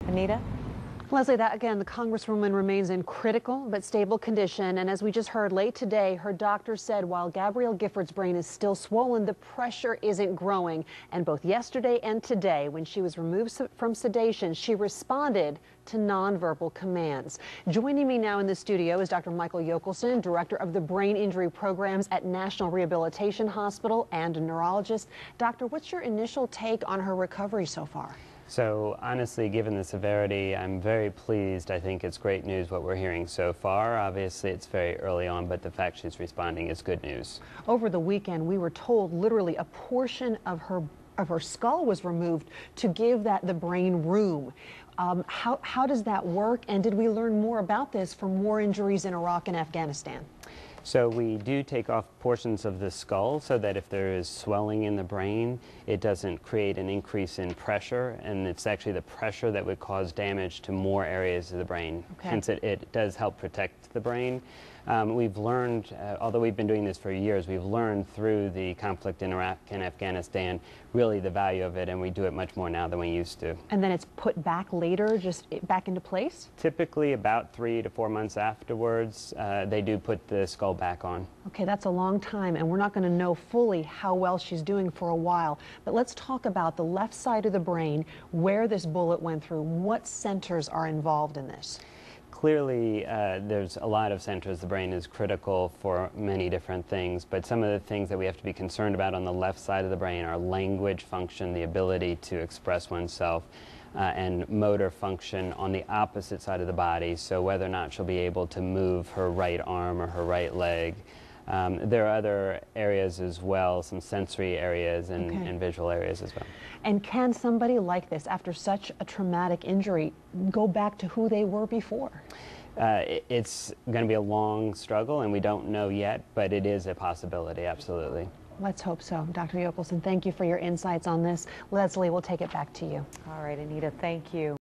Anita? Leslie, that again, the Congresswoman remains in critical but stable condition. And as we just heard late today, her doctor said while Gabrielle Giffords' brain is still swollen, the pressure isn't growing. And both yesterday and today, when she was removed from sedation, she responded to nonverbal commands. Joining me now in the studio is Dr. Michael Yochelson, director of the brain injury programs at National Rehabilitation Hospital and a neurologist. Doctor, what's your initial take on her recovery so far? So honestly, given the severity, I'm very pleased. I think it's great news what we're hearing so far. Obviously, it's very early on, but the fact she's responding is good news. Over the weekend, we were told literally a portion of her skull was removed to give the brain room. How does that work? And did we learn more about this from war injuries in Iraq and Afghanistan? So we do take off portions of the skull so that if there is swelling in the brain, it doesn't create an increase in pressure, and it's actually the pressure that would cause damage to more areas of the brain. Okay. Hence it does help protect the brain. We've learned, although we've been doing this for years, we've learned through the conflict in Iraq and Afghanistan really the value of it, and we do it much more now than we used to. And then it's put back later, just back into place? Typically about 3 to 4 months afterwards, they do put the skull back on. Okay, that's a long time, and we're not going to know fully how well she's doing for a while. But let's talk about the left side of the brain, where this bullet went through. What centers are involved in this? Clearly, there's a lot of centers. The brain is critical for many different things, but some of the things that we have to be concerned about on the left side of the brain are language function, the ability to express oneself, and motor function on the opposite side of the body, so whether or not she'll be able to move her right arm or her right leg. There are other areas as well, some sensory areas and visual areas as well. And can somebody like this, after such a traumatic injury, go back to who they were before? It's going to be a long struggle, and we don't know yet, but it is a possibility, absolutely. Let's hope so. Dr. Yochelson, thank you for your insights on this. Leslie, we'll take it back to you. All right, Anita, thank you.